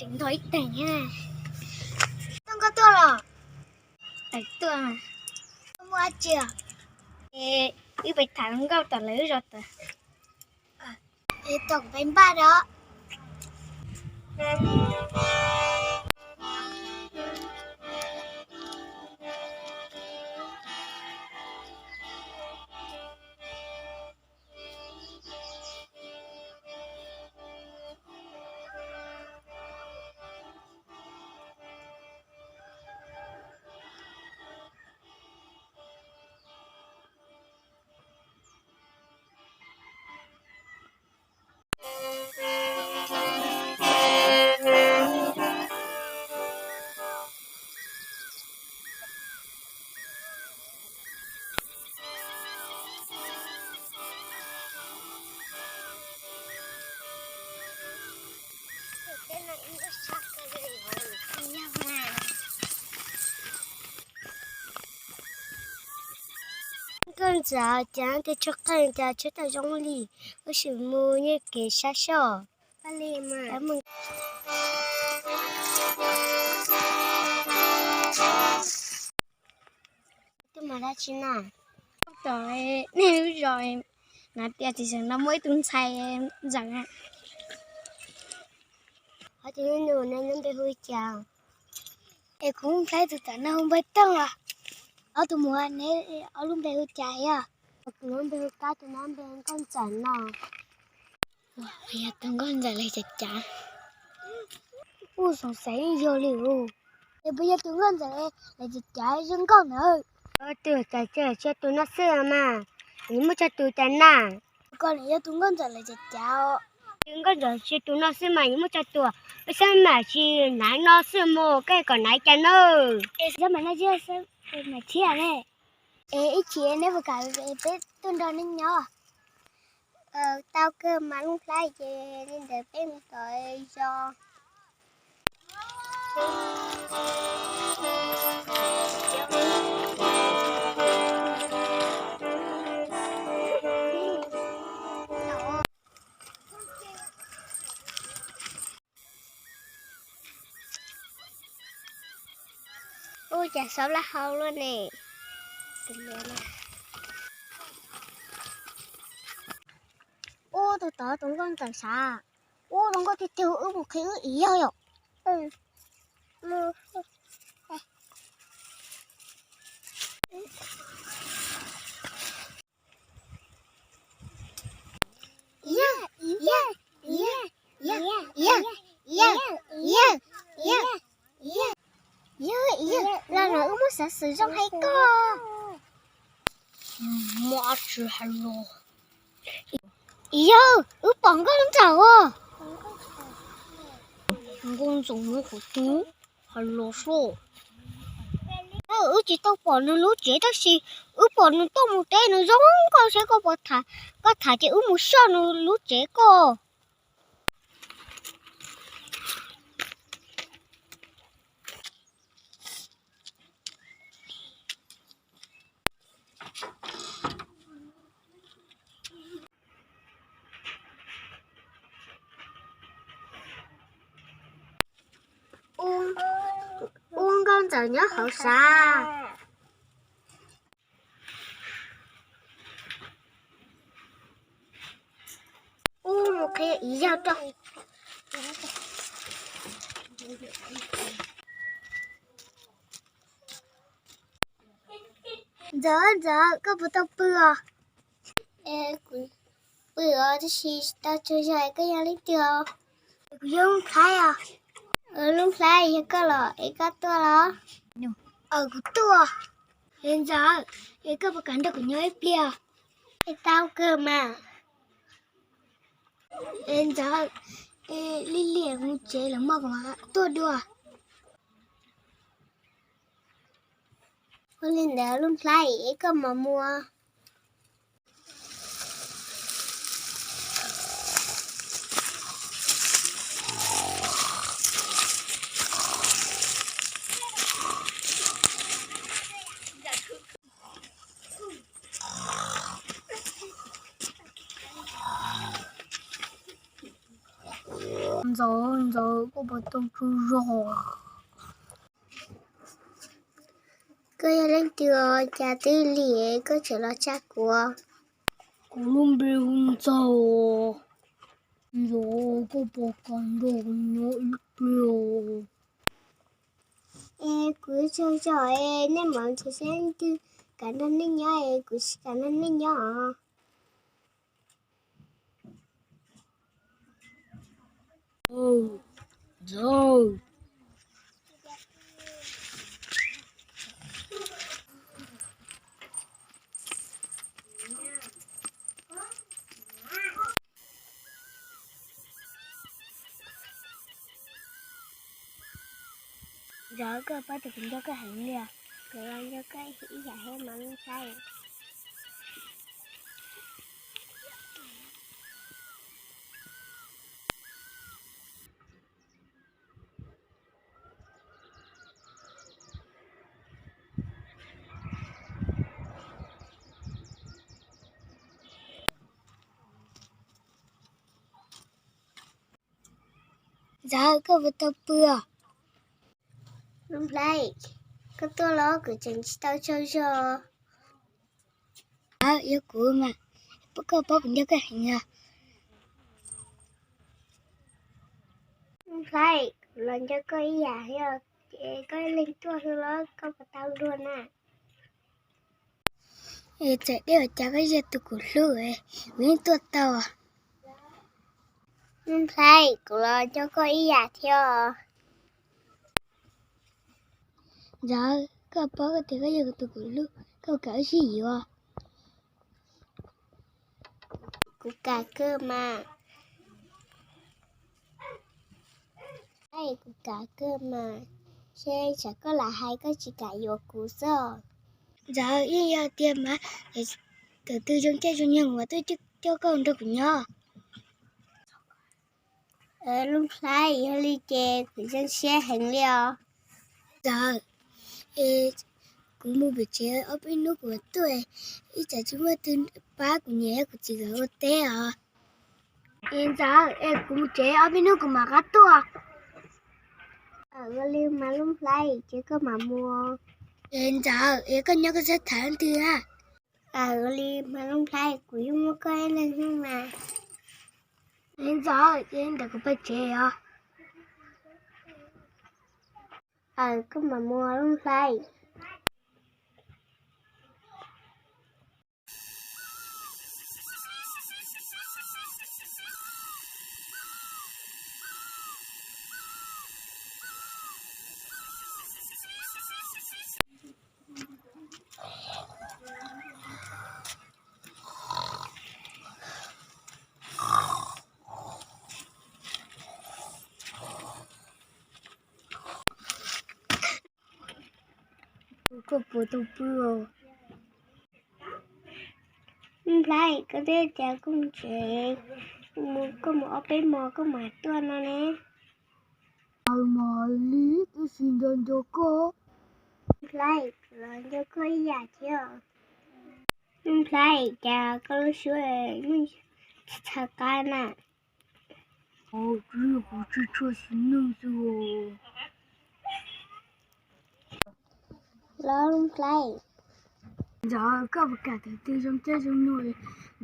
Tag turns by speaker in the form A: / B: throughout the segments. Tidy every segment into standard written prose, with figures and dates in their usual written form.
A: chỉnh thôi tỉnh ha. Không có tua rồi. Tại tua mà. Không mua chưa? Ê, ý bạch thả không cao tỏ lấy rồi tờ. Ê, tổng bánh ba đó. Con già chẳng thể cho con già chết ở trong lì, ở sự mù như kẻ xa xỏ. Ba lì mà. Cảm ơn. Tôi mà đã chín à? Rồi, nếu rồi, nãy giờ thì nó mới tuần say em rằng á. Ở thì nó nên nó bị hơi chào. Em cũng không thấy tụi nó không biết tăng à. Ở tụi mùa này ở luôn bị hơi chạy à. Tụi nó bị hơi cá, tụi nó bị con chảnh à. Bây giờ tụi con giờ lại chặt chả. Ui sao xảy vô liều. Thì bây giờ tụi con giờ lại chặt chả dân con nữa. Tụi chả chơi tụi nó xưa mà. Nhưng mà cho tụi chả nà. Con này tụi con giờ lại chặt chả. Tụi con giờ chơi tụi nó xưa mà nhưng mà cho tụi. Sao mà chỉ nãy nó xưa mồ cái còn nãy chả nữa. Sao mà nó chưa sao mà chia này. Ít chia nếu mà cả bé tuần đó nên nhỏ. Tao cơ mà lúc lại nên để bé mình tội cho. Ôi chả sớm là hâu luôn nè. Ô tôi tớ tụi con tớ xa. Ô tụi con thì tiêu ước một cái ước ý rồi. Là nó ước một sẽ sử dụng hay co. Mọ chứ hello. ước bọn con không chào à. Con dùng nó của tú. Hello số. Chỉ tao bỏ nó lú chế đó xí. Bỏ nó tao một tên nó giống con sẽ có thả chỉ một sao nó lú chế co. Uống con giờ nhớ hậu xa. Uống một cái ý giao cho. Giờ có bữa tao bữa. Bữa thì tao chơi cái nhà lấy tiêu. Dùng khai à? Lúc khai cái là cái tua đó. Cái tua. Hiện giờ cái bữa cảnh được nhớ bia. Cái tao cơ mà. Hiện giờ Lily cũng chế là mơ mà tua đùa. Con lên đó lúc khai cái mà mua. giờ có bắt đầu chưa rồi. Cái lên chưa cha tư lì có chỗ là cha của. Cô luôn bị hôn sao. Rồi có bỏ con đồ nhỏ ít cứ chơi trò nên mọi người sẽ tư cả năm nên nhỏ cứ cả năm nên nhỏ. Rồi. Giờ cơ bắt được cho cái hành liền, rồi cho cái hỉ giả hay mắm sai. Giờ cơ bắt tập bừa. Lúc đây, cái tôi lo cứ chẳng chỉ tao chơi cho. Yêu của mà, bất cứ bao giờ cái hành à. Lúc đây, lần cho cái giả hay cái linh tua thôi đó, không phải tao luôn à. Chạy đi ở cha cái gì tụi của lưỡi, mình tua tao à. Lúc đây, lần cho cái giả theo. Giờ các bác có thể cái gì tụi của lưỡi, câu cả gì vậy? Của cả cơ mà. Hay của cả cơ mà. Xe chẳng có là hai cái chỉ cả vô cú sơ. Giờ ý tiền mà từ từ trong chơi cho nhau mà tôi cho con được nhau. Lúc này ly chè thì dân xe hành liao. Giờ cũng mua bị chè ở bên nước của tôi. Ý chả chúng mà từ ba của nhé của chị gái té à. Em giờ em cũng chè ở bên nước của mà gắt tôi. Ở ly mà lúc này chỉ có mà mua. Em giờ em có nhớ cái sách thẳng từ à. Ở ly mà lúc này cũng mua cái lên nhưng mà. Em giờ em đã có phải chè à. Có mà mua lúc này. Có bộ đồ bừa. Lại có thể chả cũng chế có một bên mò có mà tuần nó nè. Mà lý cái xin đơn cho cô. Lại là cho cô giả chưa. Lại chả có suy nhưng chả cái nè. Chứ không chỉ cho xin nâng rồi. Long play. Giờ các bạn cả thể tư trong chơi trong nuôi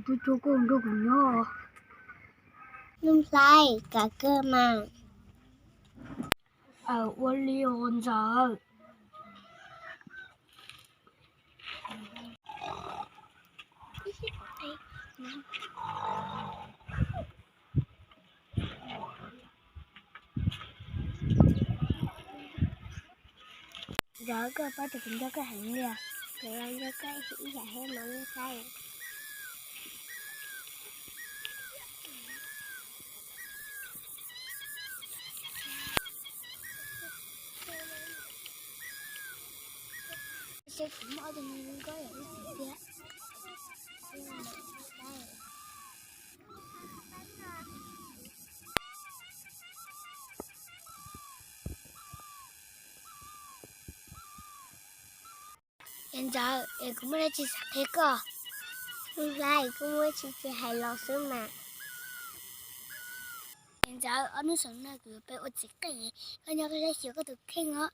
A: tôi cho con đâu cũng nhỏ. Long play cả cơ mà. Quân li hồn giờ. Giờ các bạn thì cũng cho cái hành nè. Rồi anh cho cái hỉ giả hay mà long play. Sẽ cũng ở đây có những gì kia. Hiện giờ em cũng mới chỉ sạch hết cơ. Lại cũng mới chỉ hài lòng xứ mà. Hiện giờ ở nước sông này cứ phải ở chỉ cái gì, cái nhau cái gì có được khen á.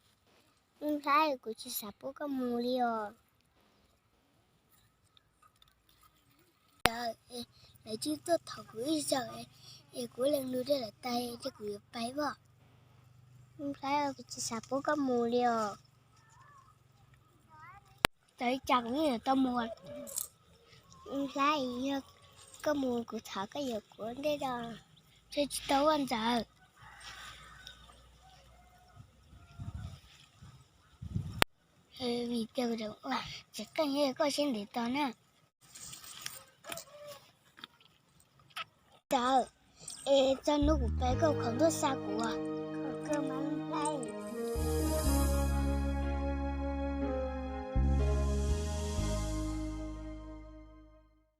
A: Thấy của chị sắp bố có mù liò. Giờ lại chứ tôi thọ của giờ của lần nữa đây là tay cái của bay vào. Thấy của chị sắp bố có mù liò. Tới chẳng như là tao mua. Thấy có mù của thọ cái giờ của đây đó. Chứ tao ăn giờ. Vì tiêu được chỉ cần như có xin để tao nè. Chờ cho nó cũng phải câu không tốt xa của cơ mà